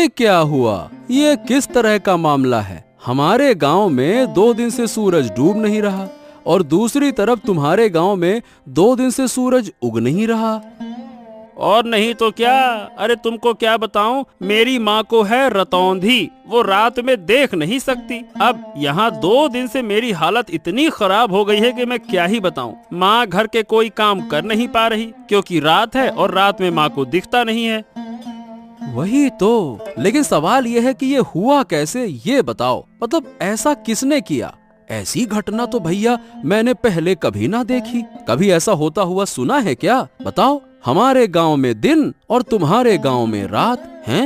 ये क्या हुआ? ये किस तरह का मामला है? हमारे गांव में 2 दिन से सूरज डूब नहीं रहा और दूसरी तरफ तुम्हारे गांव में 2 दिन से सूरज उग नहीं रहा। और नहीं तो क्या, अरे तुमको क्या बताऊं, मेरी माँ को है रतौंधी, वो रात में देख नहीं सकती। अब यहाँ 2 दिन से मेरी हालत इतनी खराब हो गई है कि मैं क्या ही बताऊं। माँ घर के कोई काम कर नहीं पा रही क्योंकि रात है और रात में माँ को दिखता नहीं है। वही तो, लेकिन सवाल यह है कि ये हुआ कैसे, ये बताओ। मतलब ऐसा किसने किया? ऐसी घटना तो भैया मैंने पहले कभी ना देखी। कभी ऐसा होता हुआ सुना है क्या? बताओ। हमारे गांव में दिन और तुम्हारे गांव में रात हैं।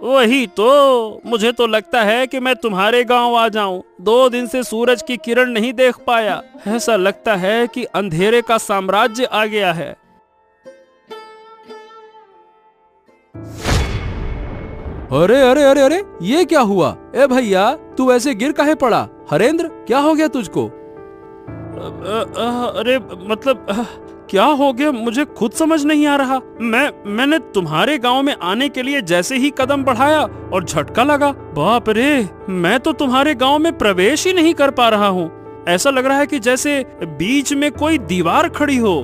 वही तो, मुझे तो लगता है कि मैं तुम्हारे गांव आ जाऊं। 2 दिन से सूरज की किरण नहीं देख पाया। ऐसा लगता है कि अंधेरे का साम्राज्य आ गया है। अरे अरे अरे अरे, ये क्या हुआ? ए भैया, तू ऐसे गिर काहे पड़ा? हरेंद्र, क्या हो गया तुझको? अरे मतलब क्या हो गया, मुझे खुद समझ नहीं आ रहा। मैंने तुम्हारे गांव में आने के लिए जैसे ही कदम बढ़ाया और झटका लगा। बाप रे, मैं तो तुम्हारे गांव में प्रवेश ही नहीं कर पा रहा हूँ। ऐसा लग रहा है कि जैसे बीच में कोई दीवार खड़ी हो।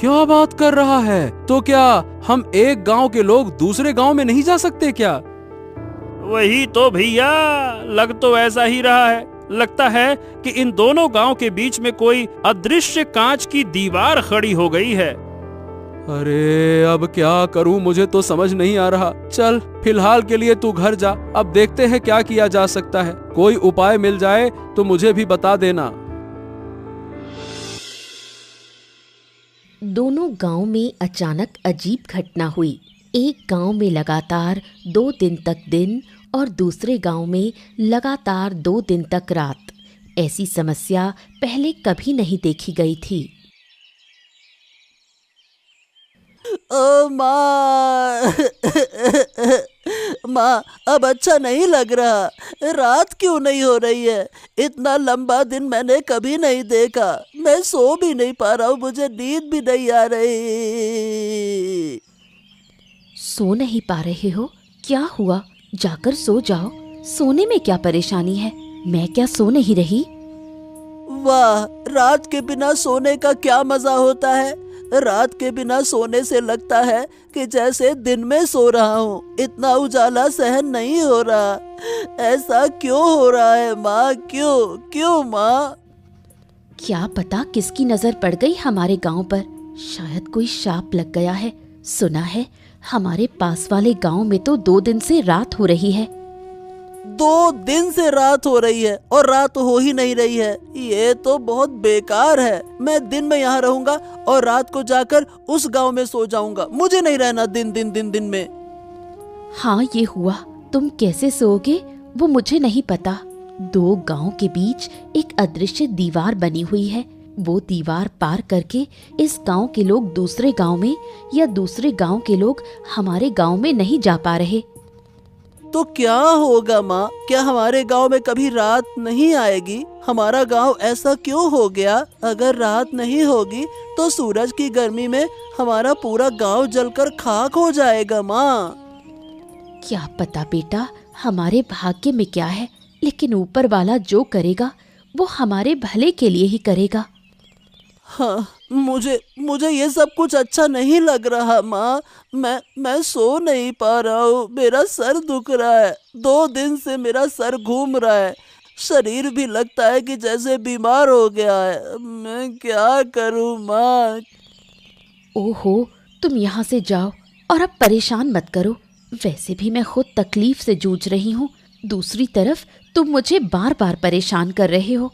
क्या बात कर रहा है? तो क्या हम एक गांव के लोग दूसरे गांव में नहीं जा सकते क्या? वही तो भैया, लग तो ऐसा ही रहा है। लगता है कि इन दोनों गांव के बीच में कोई अदृश्य कांच की दीवार खड़ी हो गई है। अरे अब क्या करूं, मुझे तो समझ नहीं आ रहा। चल, फिलहाल के लिए तू घर जा, अब देखते हैं क्या किया जा सकता है। कोई उपाय मिल जाए तो मुझे भी बता देना। दोनों गांव में अचानक अजीब घटना हुई। एक गांव में लगातार 2 दिन तक दिन और दूसरे गांव में लगातार 2 दिन तक रात। ऐसी समस्या पहले कभी नहीं देखी गई थी। ओ माँ, माँ अब अच्छा नहीं लग रहा। रात क्यों नहीं हो रही है? इतना लंबा दिन मैंने कभी नहीं देखा। मैं सो भी नहीं पा रहा हूँ, मुझे नींद भी नहीं आ रही। सो नहीं पा रहे हो? क्या हुआ? जाकर सो जाओ। सोने में क्या परेशानी है? मैं क्या सो नहीं रही? वाह, रात के बिना सोने का क्या मजा होता है। रात के बिना सोने से लगता है कि जैसे दिन में सो रहा हूँ। इतना उजाला सहन नहीं हो रहा। ऐसा क्यों हो रहा है माँ? क्यों माँ? क्या पता किसकी नजर पड़ गई हमारे गांव पर। शायद कोई शाप लग गया है। सुना है हमारे पास वाले गांव में तो 2 दिन से रात हो रही है। 2 दिन से रात हो रही है और रात हो ही नहीं रही है। ये तो बहुत बेकार है। मैं दिन में यहाँ रहूंगा और रात को जाकर उस गांव में सो जाऊंगा। मुझे नहीं रहना दिन में। हाँ, ये हुआ। तुम कैसे सोओगे वो मुझे नहीं पता। 2 गांव के बीच एक अदृश्य दीवार बनी हुई है। वो दीवार पार करके इस गांव के लोग दूसरे गांव में या दूसरे गांव के लोग हमारे गांव में नहीं जा पा रहे। तो क्या होगा माँ? क्या हमारे गांव में कभी रात नहीं आएगी? हमारा गांव ऐसा क्यों हो गया? अगर रात नहीं होगी तो सूरज की गर्मी में हमारा पूरा गांव जलकर खाक हो जाएगा माँ। क्या पता बेटा, हमारे भाग्य में क्या है, लेकिन ऊपर वाला जो करेगा वो हमारे भले के लिए ही करेगा। हाँ, मुझे ये सब कुछ अच्छा नहीं लग रहा माँ। मैं सो नहीं पा रहा हूँ। मेरा सर दुख रहा है। 2 दिन से मेरा सर घूम रहा है। शरीर भी लगता है कि जैसे बीमार हो गया है। मैं क्या करूँ माँ? ओहो, तुम यहाँ से जाओ और अब परेशान मत करो। वैसे भी मैं खुद तकलीफ से जूझ रही हूँ। दूसरी तरफ तुम मुझे बार बार परेशान कर रहे हो।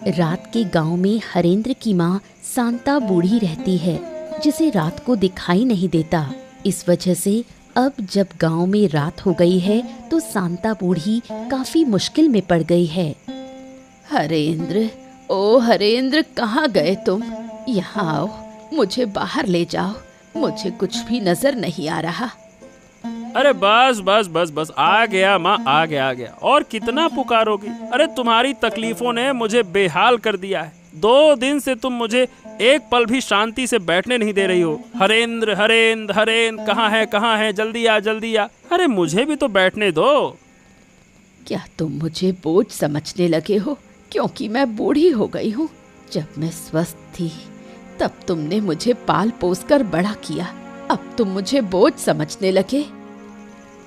रात के गांव में हरेंद्र की माँ शांता बूढ़ी रहती है, जिसे रात को दिखाई नहीं देता। इस वजह से अब जब गांव में रात हो गई है तो शांता बूढ़ी काफी मुश्किल में पड़ गई है। हरेंद्र, ओ हरेंद्र, कहाँ गए तुम? यहाँ आओ, मुझे बाहर ले जाओ। मुझे कुछ भी नजर नहीं आ रहा। अरे बस बस बस बस, आ गया माँ, आ गया। और कितना पुकारोगी? अरे तुम्हारी तकलीफों ने मुझे बेहाल कर दिया है। 2 दिन से तुम मुझे एक पल भी शांति से बैठने नहीं दे रही हो। हरेंद्र हरेंद्र हरेंद्र, कहाँ है, जल्दी आ जल्दी आ। अरे मुझे भी तो बैठने दो। क्या तुम मुझे बोझ समझने लगे हो क्योंकि मैं बूढ़ी हो गई हूँ? जब मैं स्वस्थ थी तब तुमने मुझे पाल पोस कर बड़ा किया, अब तुम मुझे बोझ समझने लगे।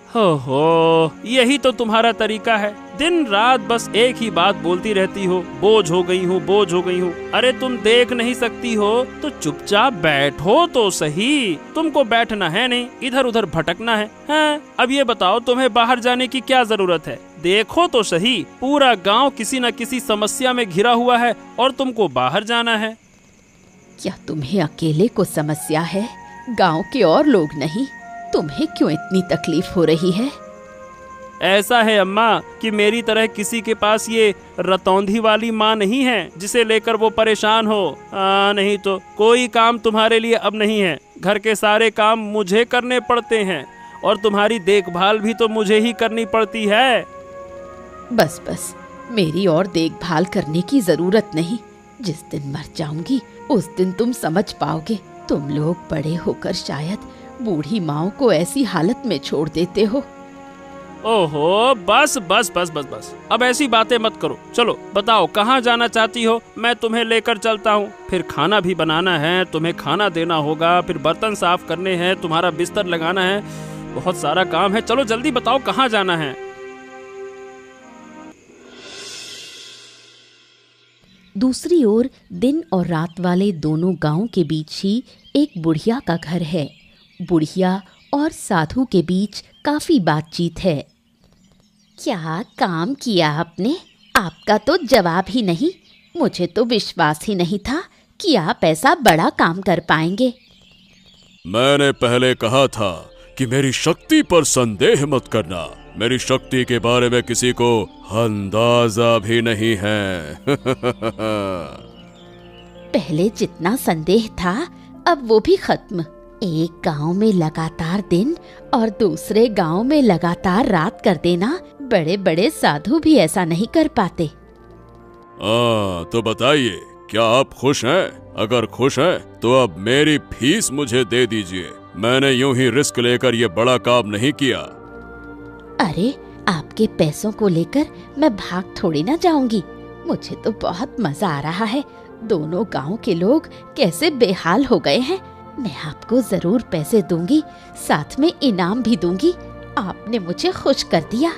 हो, यही तो तुम्हारा तरीका है। दिन रात बस एक ही बात बोलती रहती हो, बोझ हो गई हूँ, बोझ हो गई हूँ। अरे तुम देख नहीं सकती हो तो चुपचाप बैठो तो सही। तुमको बैठना है नहीं, इधर उधर भटकना है। हाँ, अब ये बताओ तुम्हें बाहर जाने की क्या जरूरत है? देखो तो सही, पूरा गांव किसी न किसी समस्या में घिरा हुआ है और तुमको बाहर जाना है। क्या तुम्हें अकेले को समस्या है, गांव के और लोग नहीं? तुम्हें क्यों इतनी तकलीफ हो रही है? ऐसा है अम्मा कि मेरी तरह किसी के पास ये रतौंधी वाली माँ नहीं है जिसे लेकर वो परेशान हो। नहीं तो कोई काम तुम्हारे लिए अब नहीं है। घर के सारे काम मुझे करने पड़ते हैं और तुम्हारी देखभाल भी तो मुझे ही करनी पड़ती है। बस बस, मेरी और देखभाल करने की जरूरत नहीं। जिस दिन मर जाऊंगी उस दिन तुम समझ पाओगे। तुम लोग बड़े होकर शायद बूढ़ी माँ को ऐसी हालत में छोड़ देते हो। ओहो, बस बस बस बस बस, अब ऐसी बातें मत करो। चलो बताओ कहाँ जाना चाहती हो, मैं तुम्हें लेकर चलता हूँ। फिर खाना भी बनाना है, तुम्हें खाना देना होगा, फिर बर्तन साफ करने हैं, तुम्हारा बिस्तर लगाना है, बहुत सारा काम है। चलो जल्दी बताओ कहाँ जाना है। दूसरी ओर दिन और रात वाले दोनों गांव के बीच ही एक बुढ़िया का घर है। बुढ़िया और साधु के बीच काफी बातचीत है। क्या काम किया आपने? आपका तो जवाब ही नहीं। मुझे तो विश्वास ही नहीं था कि आप ऐसा बड़ा काम कर पाएंगे। मैंने पहले कहा था कि मेरी शक्ति पर संदेह मत करना। मेरी शक्ति के बारे में किसी को अंदाजा भी नहीं है। पहले जितना संदेह था अब वो भी खत्म। एक गांव में लगातार दिन और दूसरे गांव में लगातार रात कर देना बड़े बड़े साधु भी ऐसा नहीं कर पाते। तो बताइए, क्या आप खुश हैं? अगर खुश हैं तो अब मेरी फीस मुझे दे दीजिए। मैंने यूं ही रिस्क लेकर ये बड़ा काम नहीं किया। अरे, आपके पैसों को लेकर मैं भाग थोड़ी ना जाऊंगी। मुझे तो बहुत मजा आ रहा है। दोनों गांव के लोग कैसे बेहाल हो गए हैं। मैं आपको जरूर पैसे दूंगी, साथ में इनाम भी दूंगी। आपने मुझे खुश कर दिया।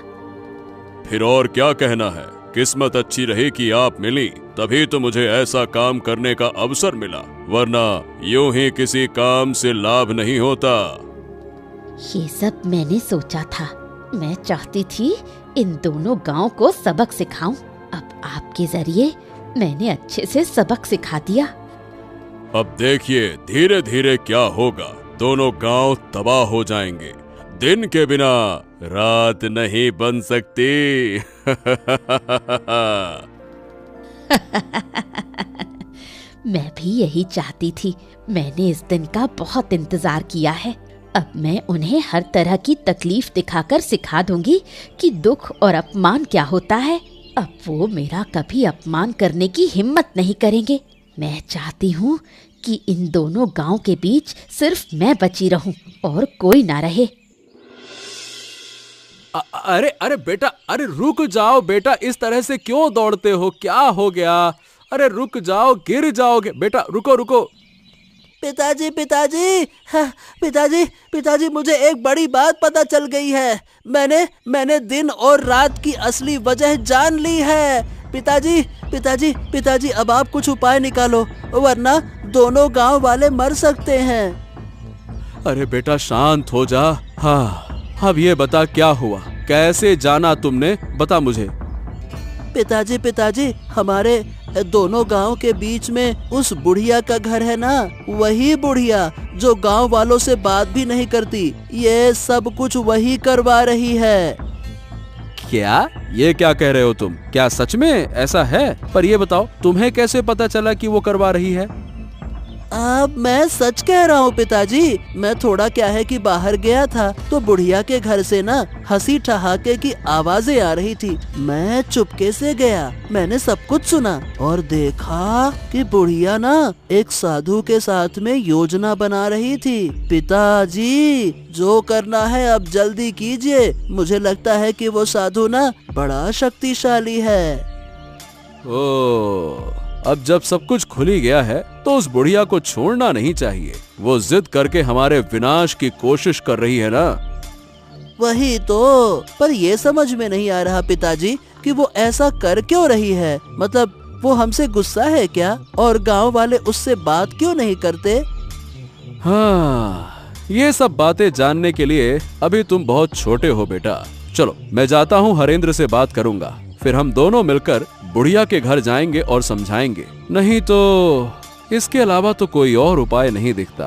फिर और क्या कहना है? किस्मत अच्छी रही कि आप मिली, तभी तो मुझे ऐसा काम करने का अवसर मिला, वरना यूं ही किसी काम से लाभ नहीं होता। ये सब मैंने सोचा था। मैं चाहती थी इन दोनों गांव को सबक सिखाऊं। अब आपके जरिए मैंने अच्छे से सबक सिखा दिया। अब देखिए धीरे धीरे क्या होगा। दोनों गांव तबाह हो जाएंगे। दिन के बिना रात नहीं बन सकती। मैं भी यही चाहती थी। मैंने इस दिन का बहुत इंतजार किया है। अब मैं उन्हें हर तरह की तकलीफ दिखाकर सिखा दूंगी कि दुख और अपमान क्या होता है। अब वो मेरा कभी अपमान करने की हिम्मत नहीं करेंगे। मैं चाहती हूँ कि इन दोनों गांव के बीच सिर्फ मैं बची रहूं और कोई ना रहे। अरे अरे बेटा, अरे रुक जाओ बेटा, इस तरह से क्यों दौड़ते हो? क्या हो गया? अरे रुक जाओ, गिर जाओगे। बेटा रुको रुको। पिताजी पिताजी, पिताजी पिताजी, मुझे एक बड़ी बात पता चल गई है। मैंने दिन और रात की असली वजह जान ली है। पिताजी पिताजी पिताजी, अब आप कुछ उपाय निकालो, वरना दोनों गांव वाले मर सकते हैं। अरे बेटा शांत हो जा। हाँ, अब ये बता क्या हुआ, कैसे जाना तुमने, बता मुझे। पिताजी पिताजी, हमारे दोनों गांव के बीच में उस बुढ़िया का घर है ना, वही बुढ़िया जो गांव वालों से बात भी नहीं करती, ये सब कुछ वही करवा रही है। क्या? ये क्या कह रहे हो तुम? क्या सच में ऐसा है? पर ये बताओ तुम्हें कैसे पता चला कि वो करवा रही है? अब मैं सच कह रहा हूँ पिताजी। मैं थोड़ा क्या है कि बाहर गया था तो बुढ़िया के घर से ना हंसी ठहाके की आवाजें आ रही थी। मैं चुपके से गया, मैंने सब कुछ सुना और देखा कि बुढ़िया ना एक साधु के साथ में योजना बना रही थी। पिताजी, जो करना है अब जल्दी कीजिए। मुझे लगता है कि वो साधु ना बड़ा शक्तिशाली है। ओ, अब जब सब कुछ खुल ही गया है तो उस बुढ़िया को छोड़ना नहीं चाहिए। वो जिद करके हमारे विनाश की कोशिश कर रही है ना। वही तो, पर ये समझ में नहीं आ रहा पिताजी कि वो ऐसा कर क्यों रही है। मतलब वो हमसे गुस्सा है क्या? और गांव वाले उससे बात क्यों नहीं करते? हाँ, ये सब बातें जानने के लिए अभी तुम बहुत छोटे हो बेटा। चलो मैं जाता हूँ, हरेंद्र से बात करूंगा, फिर हम दोनों मिलकर बुढ़िया के घर जाएंगे और समझाएंगे। नहीं तो इसके अलावा तो कोई और उपाय नहीं दिखता।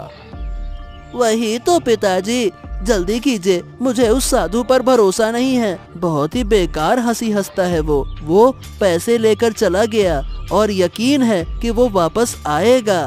वही तो पिताजी, जल्दी कीजिए। मुझे उस साधु पर भरोसा नहीं है। बहुत ही बेकार हंसी हंसता है वो पैसे लेकर चला गया और यकीन है कि वो वापस आएगा।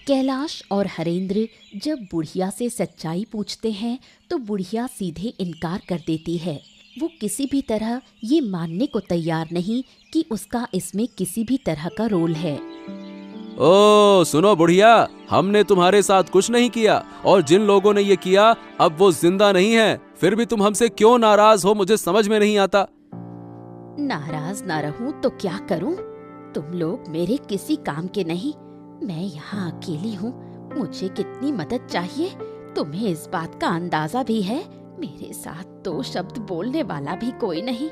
कैलाश और हरेंद्र जब बुढ़िया से सच्चाई पूछते हैं तो बुढ़िया सीधे इनकार कर देती है। वो किसी भी तरह ये मानने को तैयार नहीं कि उसका इसमें किसी भी तरह का रोल है। ओ सुनो बुढ़िया, हमने तुम्हारे साथ कुछ नहीं किया और जिन लोगों ने ये किया अब वो जिंदा नहीं है। फिर भी तुम हमसे क्यों नाराज हो, मुझे समझ में नहीं आता। नाराज ना रहूं तो क्या करूं? तुम लोग मेरे किसी काम के नहीं। मैं यहाँ अकेली हूँ, मुझे कितनी मदद चाहिए तुम्हें इस बात का अंदाजा भी है। मेरे साथ दो शब्द बोलने वाला भी कोई नहीं।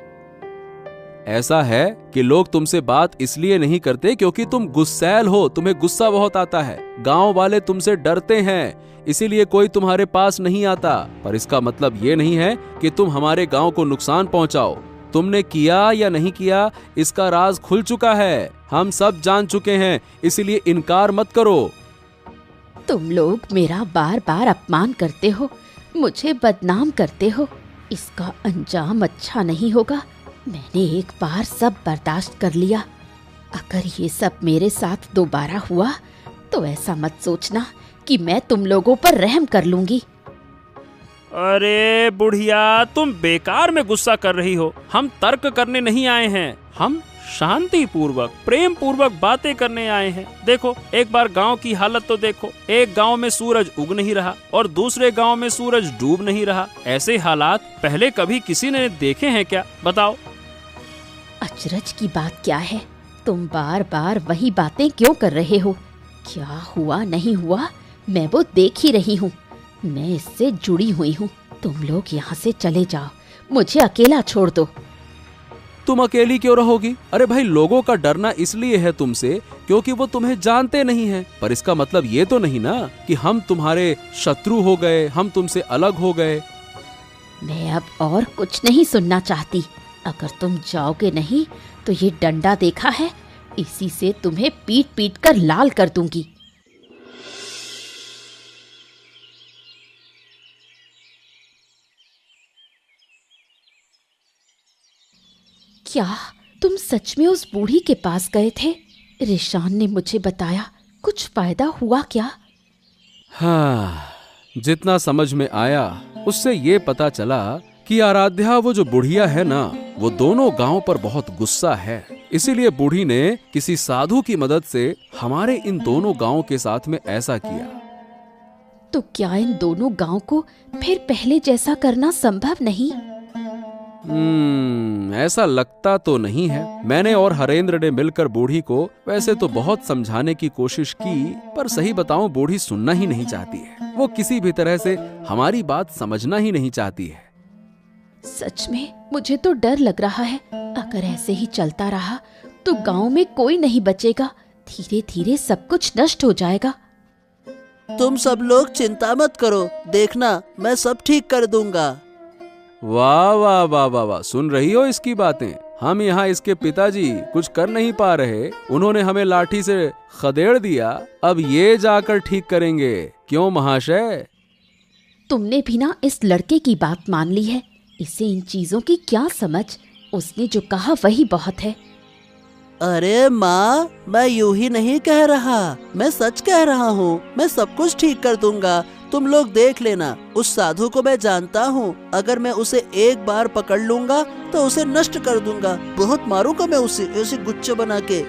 ऐसा है कि लोग तुमसे बात इसलिए नहीं करते क्योंकि तुम गुस्सैल हो, तुम्हें गुस्सा बहुत आता है। गांव वाले तुमसे डरते हैं, इसीलिए कोई तुम्हारे पास नहीं आता। पर इसका मतलब ये नहीं है कि तुम हमारे गांव को नुकसान पहुंचाओ। तुमने किया या नहीं किया इसका राज खुल चुका है, हम सब जान चुके हैं, इसीलिए इनकार मत करो। तुम लोग मेरा बार बार अपमान करते हो, मुझे बदनाम करते हो। इसका अंजाम अच्छा नहीं होगा। मैंने एक बार सब बर्दाश्त कर लिया। अगर ये सब मेरे साथ दोबारा हुआ तो ऐसा मत सोचना कि मैं तुम लोगों पर रहम कर लूंगी। अरे बुढ़िया, तुम बेकार में गुस्सा कर रही हो। हम तर्क करने नहीं आए हैं, हम शांति पूर्वक प्रेम पूर्वक बातें करने आए हैं। देखो, एक बार गांव की हालत तो देखो। एक गांव में सूरज उग नहीं रहा और दूसरे गांव में सूरज डूब नहीं रहा। ऐसे हालात पहले कभी किसी ने देखे हैं क्या? बताओ। अचरज की बात क्या है? तुम बार बार वही बातें क्यों कर रहे हो? क्या हुआ नहीं हुआ मैं वो देख ही रही हूँ। मैं इससे जुड़ी हुई हूँ। तुम लोग यहाँ से चले जाओ, मुझे अकेला छोड़ दो। तुम अकेली क्यों रहोगी? अरे भाई, लोगों का डरना इसलिए है तुमसे क्योंकि वो तुम्हें जानते नहीं हैं। पर इसका मतलब ये तो नहीं ना कि हम तुम्हारे शत्रु हो गए, हम तुमसे अलग हो गए। मैं अब और कुछ नहीं सुनना चाहती। अगर तुम जाओगे नहीं तो ये डंडा देखा है, इसी से तुम्हें पीट पीट कर लाल कर दूंगी। क्या तुम सच में उस बूढ़ी के पास गए थे? रिशान ने मुझे बताया। कुछ फायदा हुआ क्या? हाँ, जितना समझ में आया उससे ये पता चला कि आराध्या, वो जो बुढ़िया है ना, वो दोनों गांव पर बहुत गुस्सा है। इसीलिए बूढ़ी ने किसी साधु की मदद से हमारे इन दोनों गांव के साथ में ऐसा किया। तो क्या इन दोनों गांव को फिर पहले जैसा करना संभव नहीं? ऐसा लगता तो नहीं है। मैंने और हरेंद्र ने मिलकर बूढ़ी को वैसे तो बहुत समझाने की कोशिश की, पर सही बताऊं बूढ़ी सुनना ही नहीं चाहती है। वो किसी भी तरह से हमारी बात समझना ही नहीं चाहती है। सच में मुझे तो डर लग रहा है। अगर ऐसे ही चलता रहा तो गांव में कोई नहीं बचेगा। धीरे धीरे सब कुछ नष्ट हो जाएगा। तुम सब लोग चिंता मत करो, देखना मैं सब ठीक कर दूंगा। वाह वाह वाह वाह वाह, सुन रही हो इसकी बातें? हम यहाँ इसके पिताजी कुछ कर नहीं पा रहे, उन्होंने हमें लाठी से खदेड़ दिया, अब ये जाकर ठीक करेंगे। क्यों महाशय? तुमने भी ना इस लड़के की बात मान ली है। इसे इन चीजों की क्या समझ? उसने जो कहा वही बहुत है। अरे माँ, मैं यूं ही नहीं कह रहा, मैं सच कह रहा हूँ। मैं सब कुछ ठीक कर दूंगा, तुम लोग देख लेना। उस साधु को मैं जानता हूँ, अगर मैं उसे एक बार पकड़ लूंगा तो उसे नष्ट कर दूंगा। बहुत मारूंगा मैं उसे गुच्छे बना के।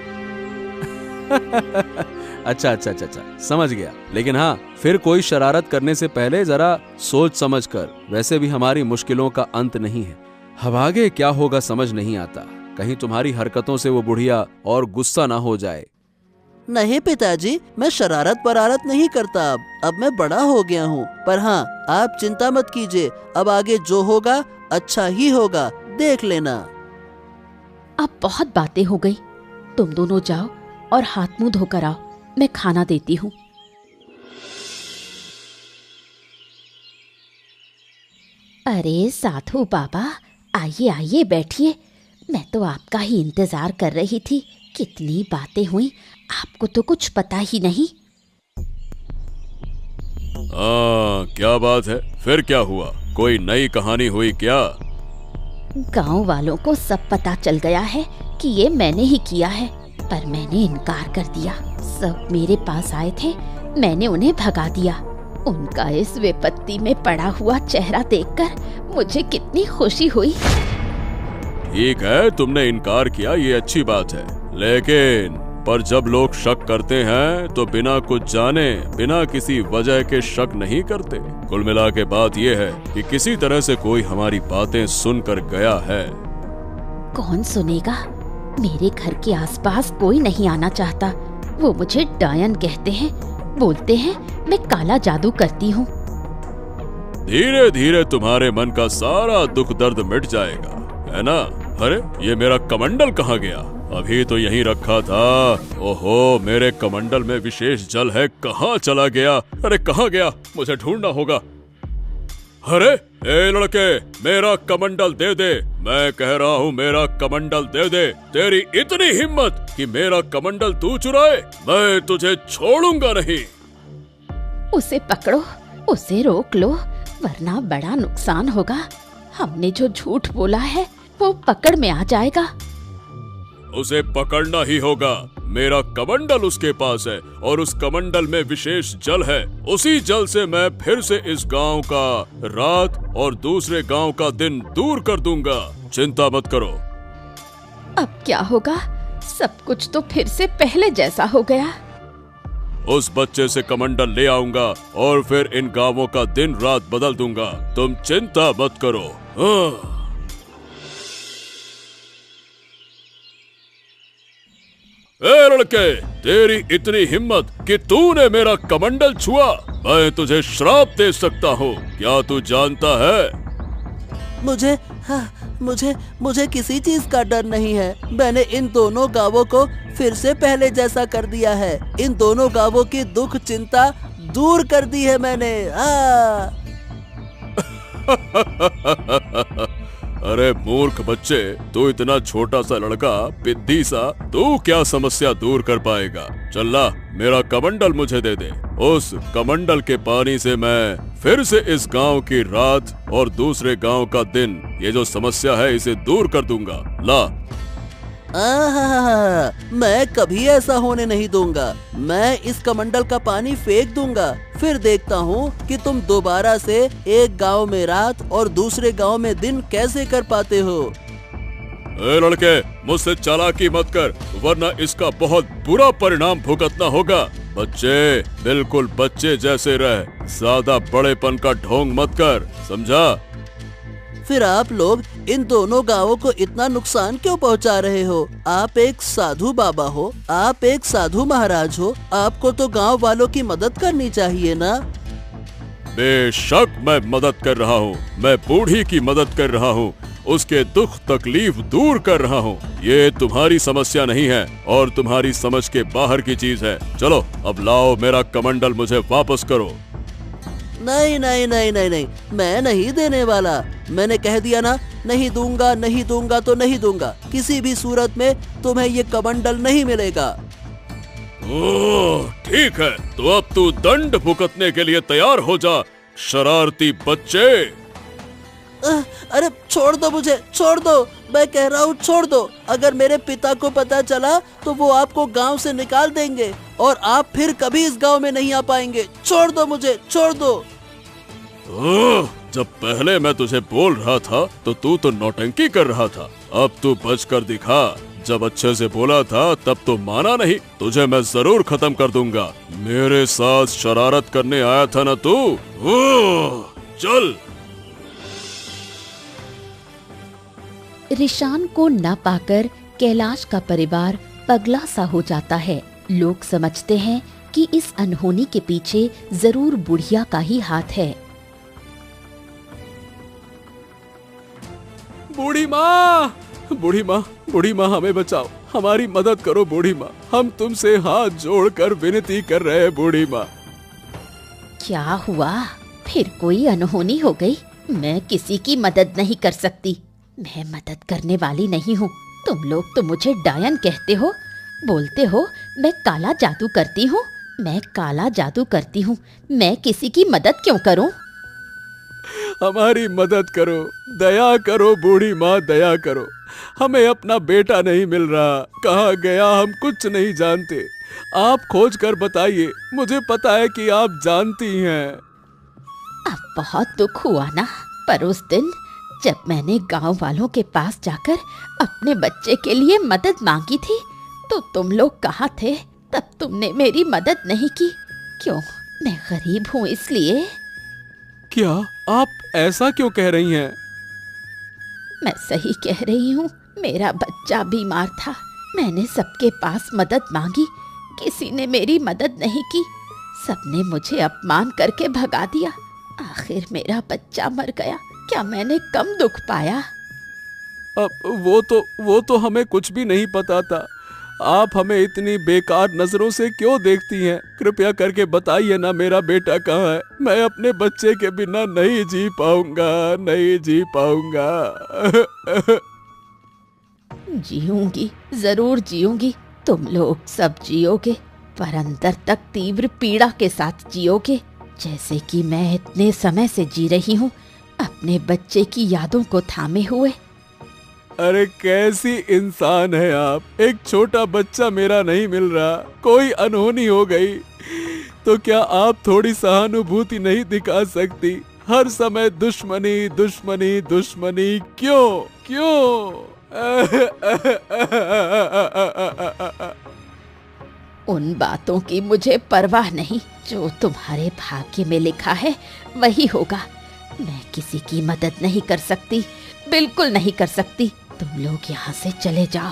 अच्छा अच्छा अच्छा अच्छा, समझ गया। लेकिन हाँ, फिर कोई शरारत करने से पहले जरा सोच समझ कर। वैसे भी हमारी मुश्किलों का अंत नहीं है। अब आगे क्या होगा समझ नहीं आता। कहीं तुम्हारी हरकतों से वो बुढ़िया और गुस्सा ना हो जाए। नहीं पिताजी, मैं शरारत परारत नहीं करता। अब मैं बड़ा हो गया हूँ। पर हाँ, आप चिंता मत कीजिए, अब आगे जो होगा अच्छा ही होगा, देख लेना। अब बहुत बातें हो गई, तुम दोनों जाओ और हाथ मुंह धोकर आओ, मैं खाना देती हूँ। अरे साधु बाबा, आइए आइए बैठिए। मैं तो आपका ही इंतजार कर रही थी। कितनी बातें हुई, आपको तो कुछ पता ही नहीं। क्या बात है? फिर क्या हुआ? कोई नई कहानी हुई क्या? गांव वालों को सब पता चल गया है कि ये मैंने ही किया है, पर मैंने इनकार कर दिया। सब मेरे पास आए थे, मैंने उन्हें भगा दिया। उनका इस विपत्ति में पड़ा हुआ चेहरा देखकर मुझे कितनी खुशी हुई। ठीक है, तुमने इनकार किया, ये अच्छी बात है। लेकिन पर जब लोग शक करते हैं तो बिना कुछ जाने, बिना किसी वजह के शक नहीं करते। कुल मिला के बात ये है कि किसी तरह से कोई हमारी बातें सुनकर गया है। कौन सुनेगा? मेरे घर के आसपास कोई नहीं आना चाहता। वो मुझे डायन कहते हैं, बोलते हैं मैं काला जादू करती हूँ। धीरे धीरे तुम्हारे मन का सारा दुख दर्द मिट जाएगा, है ना? अरे ये मेरा कमंडल कहाँ गया? अभी तो यहीं रखा था। ओहो, मेरे कमंडल में विशेष जल है, कहाँ चला गया? अरे कहाँ गया? मुझे ढूंढना होगा। अरे ए लड़के, मेरा कमंडल दे दे। मैं कह रहा हूँ मेरा कमंडल दे दे। तेरी इतनी हिम्मत कि मेरा कमंडल तू चुराए? मैं तुझे छोड़ूंगा नहीं। उसे पकड़ो, उसे रोक लो, वरना बड़ा नुकसान होगा। हमने जो झूठ बोला है वो पकड़ में आ जाएगा। उसे पकड़ना ही होगा। मेरा कमंडल उसके पास है और उस कमंडल में विशेष जल है। उसी जल से मैं फिर से इस गांव का रात और दूसरे गांव का दिन दूर कर दूंगा। चिंता मत करो। अब क्या होगा? सब कुछ तो फिर से पहले जैसा हो गया। उस बच्चे से कमंडल ले आऊंगा और फिर इन गांवों का दिन रात बदल दूंगा। तुम चिंता मत करो। हाँ। ए लड़के, तेरी इतनी हिम्मत कि तूने मेरा कमंडल छुआ, मैं तुझे श्राप दे सकता हूँ। क्या तू जानता है? मुझे किसी चीज का डर नहीं है। मैंने इन दोनों गांवों को फिर से पहले जैसा कर दिया है। इन दोनों गांवों की दुख चिंता दूर कर दी है मैंने। अरे मूर्ख बच्चे, तू इतना छोटा सा लड़का, पिद्दी सा, तू क्या समस्या दूर कर पाएगा? चल ला, मेरा कमंडल मुझे दे दे। उस कमंडल के पानी से मैं फिर से इस गांव की रात और दूसरे गांव का दिन, ये जो समस्या है इसे दूर कर दूंगा। ला। मैं कभी ऐसा होने नहीं दूंगा। मैं इस कमंडल का पानी फेंक दूंगा, फिर देखता हूँ कि तुम दोबारा से एक गांव में रात और दूसरे गांव में दिन कैसे कर पाते हो। ए लड़के, मुझसे चालाकी मत कर, वरना इसका बहुत बुरा परिणाम भुगतना होगा। बच्चे, बिल्कुल बच्चे जैसे रह, ज्यादा बड़ेपन का ढोंग मत कर, समझा? फिर आप लोग इन दोनों गांवों को इतना नुकसान क्यों पहुंचा रहे हो? आप एक साधु बाबा हो, आप एक साधु महाराज हो, आपको तो गांव वालों की मदद करनी चाहिए ना? बेशक मैं मदद कर रहा हूँ। मैं बूढ़ी की मदद कर रहा हूँ, उसके दुख तकलीफ दूर कर रहा हूँ। ये तुम्हारी समस्या नहीं है और तुम्हारी समझ के बाहर की चीज है। चलो अब लाओ, मेरा कमंडल मुझे वापस करो। नहीं नहीं नहीं नहीं नहीं, मैं नहीं देने वाला। मैंने कह दिया ना, नहीं दूंगा, नहीं दूंगा तो नहीं दूंगा। किसी भी सूरत में तुम्हें ये कमंडल नहीं मिलेगा। ओह, ठीक है, तो अब तू दंड भुगतने के लिए तैयार हो जा, शरारती बच्चे। अरे छोड़ दो मुझे, छोड़ दो, मैं कह रहा हूँ छोड़ दो। अगर मेरे पिता को पता चला तो वो आपको गांव से निकाल देंगे और आप फिर कभी इस गांव में नहीं आ पाएंगे। छोड़ दो मुझे, छोड़ दो। जब पहले मैं तुझे बोल रहा था तो तू तो नौटंकी कर रहा था, अब तू बच कर दिखा। जब अच्छे से बोला था तब तो माना नहीं, तुझे मैं जरूर खत्म कर दूंगा। मेरे साथ शरारत करने आया था ना तू? चल। रिशान को न पाकर कैलाश का परिवार पगला सा हो जाता है। लोग समझते हैं कि इस अनहोनी के पीछे जरूर बुढ़िया का ही हाथ है। बूढ़ी माँ, बूढ़ी माँ, बूढ़ी माँ, हमें बचाओ, हमारी मदद करो बूढ़ी माँ, हम तुमसे हाथ जोड़कर विनती कर रहे हैं बूढ़ी माँ। क्या हुआ? फिर कोई अनहोनी हो गई? मैं किसी की मदद नहीं कर सकती, मैं मदद करने वाली नहीं हूँ। तुम लोग तो मुझे डायन कहते हो, बोलते हो मैं काला जादू करती हूँ। मैं काला जादू करती हूँ, मैं किसी की मदद क्यों करूँ? हमारी मदद करो, दया करो बूढ़ी माँ, दया करो। हमें अपना बेटा नहीं मिल रहा, कहाँ गया हम कुछ नहीं जानते। आप खोज कर बताइए, मुझे पता है कि आप जानती हैं। अब बहुत दुख हुआ ना, पर उस दिन जब मैंने गांव वालों के पास जाकर अपने बच्चे के लिए मदद मांगी थी तो तुम लोग कहाँ थे? तब तुमने मेरी मदद नहीं की। क्यों? मैं गरीब हूँ इसलिए? क्या आप ऐसा क्यों कह रही हैं? मैं सही कह रही हूँ, मेरा बच्चा बीमार था, मैंने सबके पास मदद मांगी, किसी ने मेरी मदद नहीं की, सबने मुझे अपमान करके भगा दिया। आखिर मेरा बच्चा मर गया, क्या मैंने कम दुख पाया? अब वो तो हमें कुछ भी नहीं पता था। आप हमें इतनी बेकार नजरों से क्यों देखती हैं? कृपया करके बताइए ना, मेरा बेटा कहाँ है? मैं अपने बच्चे के बिना नहीं जी पाऊंगा, नहीं जी पाऊंगा। जीऊंगी, जरूर जीऊंगी, तुम लोग सब जियोगे, पर अंदर तक तीव्र पीड़ा के साथ जियोगे, जैसे कि मैं इतने समय से जी रही हूँ, अपने बच्चे की यादों को थामे हुए। अरे कैसी इंसान है आप! एक छोटा बच्चा मेरा नहीं मिल रहा, कोई अनहोनी हो गई तो क्या आप थोड़ी सहानुभूति नहीं दिखा सकती? हर समय दुश्मनी दुश्मनी दुश्मनी, क्यों क्यों? उन बातों की मुझे परवाह नहीं, जो तुम्हारे भाग्य में लिखा है वही होगा। मैं किसी की मदद नहीं कर सकती, बिल्कुल नहीं कर सकती। तुम लोग यहाँ से चले जाओ।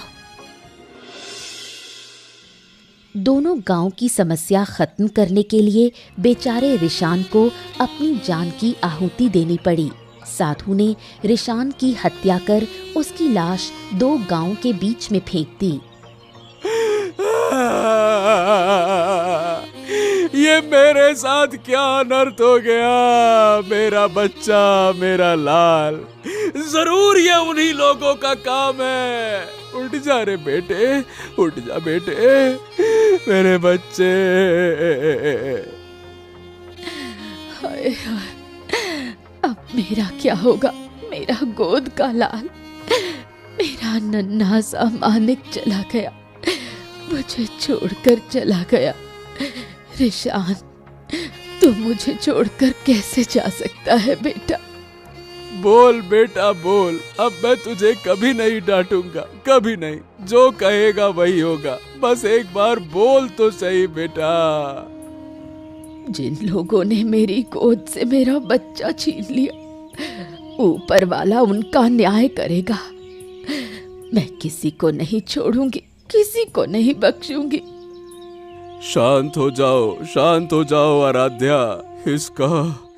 दोनों गांव की समस्या खत्म करने के लिए बेचारे रिशान को अपनी जान की आहुति देनी पड़ी। साधु ने रिशान की हत्या कर उसकी लाश 2 गांव के बीच में फेंक दी। ये मेरे साथ क्या अनर्थ हो गया? मेरा बच्चा, मेरा लाल, जरूर ये उन्हीं लोगों का काम है। उठ जा रे बेटे, उठ जा बेटे, मेरे बच्चे। हाय हाय, अब मेरा क्या होगा? मेरा गोद का लाल, मेरा नन्हा सा मानिक चला गया, मुझे छोड़कर चला गया। रिशान, तू मुझे छोड़कर कैसे जा सकता है बेटा? बोल बेटा बोल, अब मैं तुझे कभी नहीं डांटूंगा, कभी नहीं। जो कहेगा वही होगा, बस एक बार बोल तो सही बेटा। जिन लोगों ने मेरी गोद से मेरा बच्चा छीन लिया, ऊपर वाला उनका न्याय करेगा। मैं किसी को नहीं छोड़ूंगी, किसी को नहीं बख्शूंगी। शांत हो जाओ आराध्या,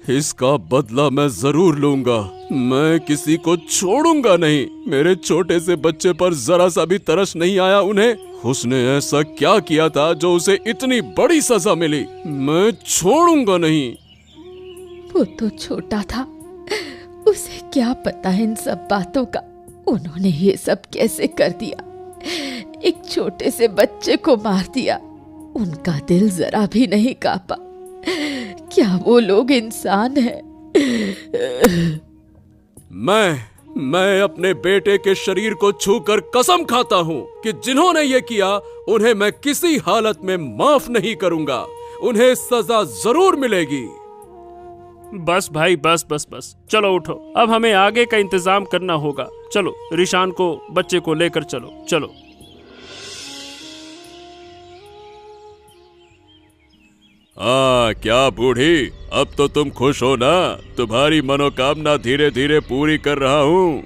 इसका बदला मैं जरूर लूंगा। मैं किसी को छोड़ूंगा नहीं। मेरे छोटे से बच्चे पर जरा सा भी तरस नहीं आया उन्हें। उसने ऐसा क्या किया था जो उसे इतनी बड़ी सजा मिली? मैं छोड़ूंगा नहीं। वो तो छोटा था, उसे क्या पता इन सब बातों का। उन्होंने ये सब कैसे कर दिया? एक छोटे से बच्चे को मार दिया। उनका दिल जरा भी नहीं कांपा। क्या वो लोग इंसान हैं? मैं अपने बेटे के शरीर को छूकर कसम खाता हूँ कि जिन्होंने ये किया उन्हें मैं किसी हालत में माफ नहीं करूंगा। उन्हें सजा जरूर मिलेगी। बस भाई बस बस बस, चलो उठो, अब हमें आगे का इंतजाम करना होगा। चलो रिशान को, बच्चे को लेकर चलो चलो। क्या बूढ़ी, अब तो तुम खुश हो ना? तुम्हारी मनोकामना धीरे धीरे पूरी कर रहा हूँ।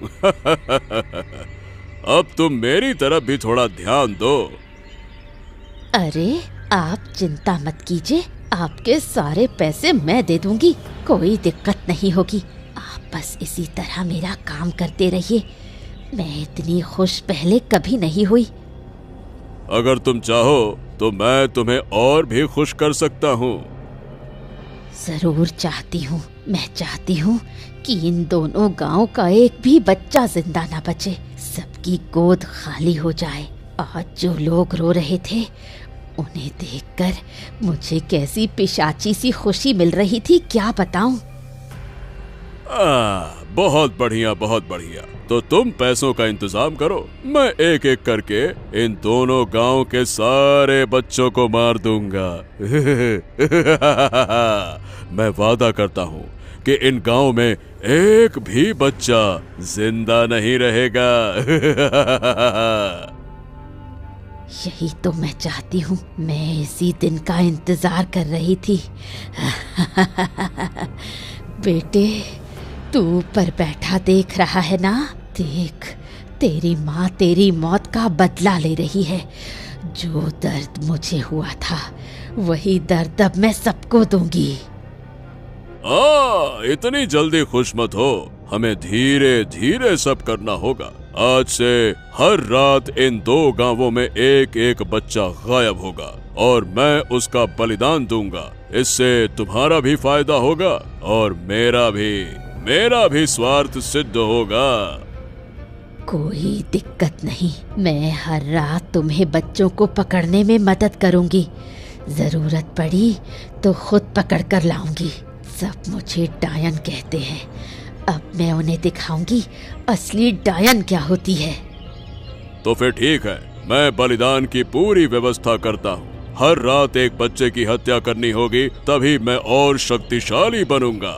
अब तुम मेरी तरफ भी थोड़ा ध्यान दो। अरे आप चिंता मत कीजिए, आपके सारे पैसे मैं दे दूंगी, कोई दिक्कत नहीं होगी। आप बस इसी तरह मेरा काम करते रहिए। मैं इतनी खुश पहले कभी नहीं हुई। अगर तुम चाहो तो मैं तुम्हें और भी खुश कर सकता हूँ। जरूर चाहती हूँ। मैं चाहती हूँ कि इन दोनों गांव का एक भी बच्चा जिंदा ना बचे, सबकी गोद खाली हो जाए। आज जो लोग रो रहे थे उन्हें देखकर मुझे कैसी पिशाची सी खुशी मिल रही थी, क्या बताऊं। बहुत बढ़िया, बहुत बढ़िया। तो तुम पैसों का इंतजाम करो, मैं एक एक करके इन दोनों गांव के सारे बच्चों को मार दूंगा। मैं वादा करता हूँ कि इन गांव में एक भी बच्चा जिंदा नहीं रहेगा। यही तो मैं चाहती हूँ, मैं इसी दिन का इंतजार कर रही थी। बेटे, तू ऊपर बैठा देख रहा है ना? देख, तेरी माँ तेरी मौत का बदला ले रही है। जो दर्द मुझे हुआ था वही दर्द अब मैं सबको दूंगी। इतनी जल्दी खुश मत हो, हमें धीरे धीरे सब करना होगा। आज से हर रात इन दो गांवों में एक एक बच्चा गायब होगा और मैं उसका बलिदान दूंगा। इससे तुम्हारा भी फायदा होगा और मेरा भी स्वार्थ सिद्ध होगा। कोई दिक्कत नहीं, मैं हर रात तुम्हें बच्चों को पकड़ने में मदद करूंगी। जरूरत पड़ी तो खुद पकड़ कर लाऊंगी। सब मुझे डायन कहते हैं, अब मैं उन्हें दिखाऊंगी असली डायन क्या होती है। तो फिर ठीक है, मैं बलिदान की पूरी व्यवस्था करता हूँ। हर रात एक बच्चे की हत्या करनी होगी, तभी मैं और शक्तिशाली बनूंगा।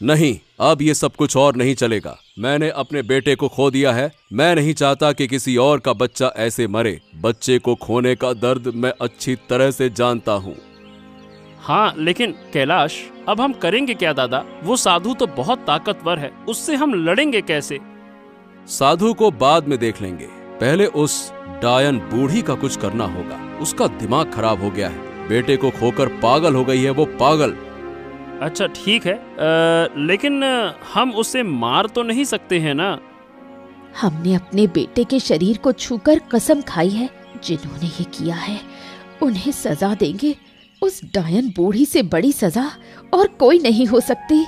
नहीं, अब ये सब कुछ और नहीं चलेगा। मैंने अपने बेटे को खो दिया है। मैं नहीं चाहता कि किसी और का बच्चा ऐसे मरे। बच्चे को खोने का दर्द मैं अच्छी तरह से जानता हूँ। हाँ, लेकिन कैलाश, अब हम करेंगे क्या दादा? वो साधु तो बहुत ताकतवर है, उससे हम लड़ेंगे कैसे? साधु को बाद में देख लेंगे, पहले उस डायन बूढ़ी का कुछ करना होगा। उसका दिमाग खराब हो गया है, बेटे को खोकर पागल हो गई है वो पागल। अच्छा ठीक है, लेकिन हम उसे मार तो नहीं सकते हैं ना? हमने अपने बेटे के शरीर को छूकर कसम खाई है, जिन्होंने ये किया है उन्हें सजा देंगे। उस डायन बूढ़ी से बड़ी सजा और कोई नहीं हो सकती।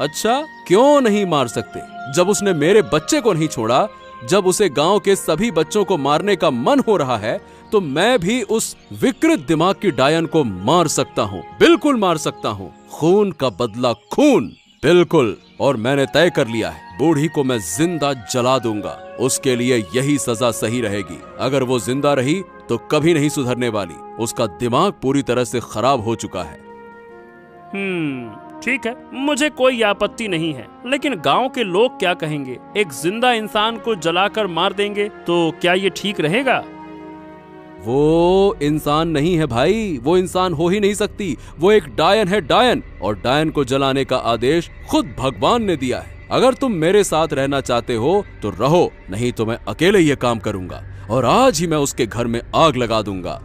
अच्छा, क्यों नहीं मार सकते? जब उसने मेरे बच्चे को नहीं छोड़ा, जब उसे गांव के सभी बच्चों को मारने का मन हो रहा है, तो मैं भी उस विकृत दिमाग की डायन को मार सकता हूँ। बिल्कुल मार सकता हूँ। खून का बदला खून, बिल्कुल। और मैंने तय कर लिया है, बूढ़ी को मैं जिंदा जला दूंगा। उसके लिए यही सजा सही रहेगी। अगर वो जिंदा रही तो कभी नहीं सुधरने वाली। उसका दिमाग पूरी तरह से खराब हो चुका है। ठीक है, मुझे कोई आपत्ति नहीं है, लेकिन गांव के लोग क्या कहेंगे? एक जिंदा इंसान को जलाकर मार देंगे तो क्या ये ठीक रहेगा? वो इंसान नहीं है भाई, वो इंसान हो ही नहीं सकती। वो एक डायन है, डायन। और डायन को जलाने का आदेश खुद भगवान ने दिया है। अगर तुम मेरे साथ रहना चाहते हो तो रहो, नहीं तो मैं अकेले ये काम करूंगा और आज ही मैं उसके घर में आग लगा दूंगा।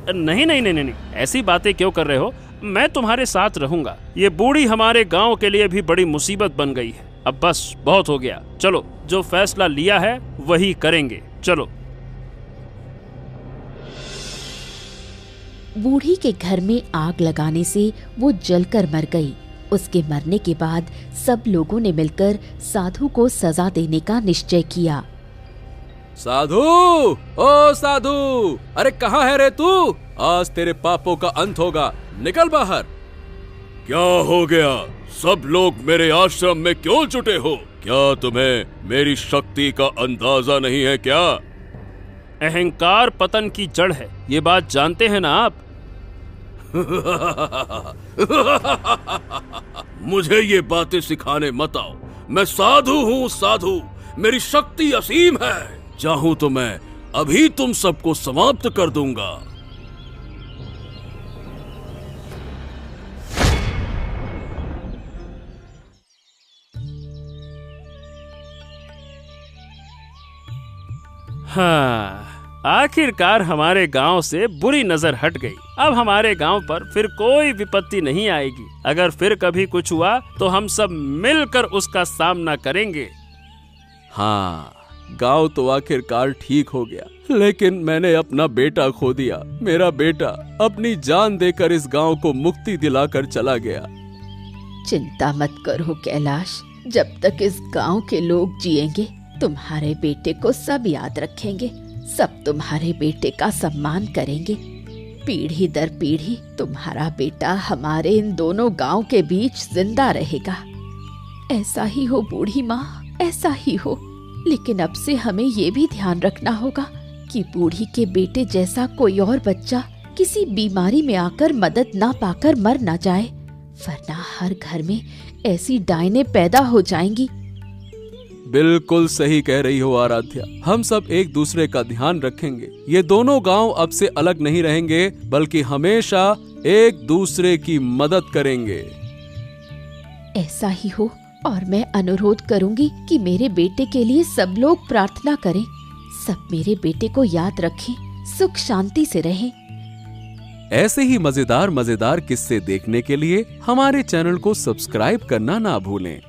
नहीं नहीं नहीं नहीं, ऐसी बातें क्यों कर रहे हो? मैं तुम्हारे साथ रहूंगा। ये बूढ़ी हमारे गांव के लिए भी बड़ी मुसीबत बन गई है। अब बस बहुत हो गया, चलो जो फैसला लिया है वही करेंगे, चलो। बूढ़ी के घर में आग लगाने से वो जलकर मर गई। उसके मरने के बाद सब लोगों ने मिलकर साधु को सजा देने का निश्चय किया। साधु, ओ साधु, अरे कहाँ है रे तू? आज तेरे पापों का अंत होगा, निकल बाहर। क्या हो गया? सब लोग मेरे आश्रम में क्यों जुटे हो? क्या तुम्हें मेरी शक्ति का अंदाजा नहीं है क्या? अहंकार पतन की जड़ है, ये बात जानते हैं ना आप? मुझे ये बातें सिखाने मत आओ। मैं साधु हूँ, साधु। मेरी शक्ति असीम है। चाहूं तो मैं अभी तुम सबको समाप्त कर दूंगा। हाँ, आखिरकार हमारे गांव से बुरी नजर हट गई। अब हमारे गांव पर फिर कोई विपत्ति नहीं आएगी। अगर फिर कभी कुछ हुआ तो हम सब मिलकर उसका सामना करेंगे। हाँ, गांव तो आखिरकार ठीक हो गया, लेकिन मैंने अपना बेटा खो दिया। मेरा बेटा अपनी जान देकर इस गांव को मुक्ति दिलाकर चला गया। चिंता मत करो कैलाश, जब तक इस गांव के लोग जिएंगे तुम्हारे बेटे को सब याद रखेंगे, सब तुम्हारे बेटे का सम्मान करेंगे। पीढ़ी दर पीढ़ी तुम्हारा बेटा हमारे इन दोनों गांव के बीच जिंदा रहेगा। ऐसा ही हो बूढ़ी माँ, ऐसा ही हो। लेकिन अब से हमें ये भी ध्यान रखना होगा कि बूढ़ी के बेटे जैसा कोई और बच्चा किसी बीमारी में आकर मदद ना पाकर मर ना जाए, वरना हर घर में ऐसी डायनें पैदा हो जाएंगी। बिल्कुल सही कह रही हो आराध्या, हम सब एक दूसरे का ध्यान रखेंगे। ये दोनों गांव अब से अलग नहीं रहेंगे, बल्कि हमेशा एक दूसरे की मदद करेंगे। ऐसा ही हो, और मैं अनुरोध करूंगी कि मेरे बेटे के लिए सब लोग प्रार्थना करें, सब मेरे बेटे को याद रखें, सुख शांति से रहें। ऐसे ही मजेदार किस्से देखने के लिए हमारे चैनल को सब्सक्राइब करना ना भूलें।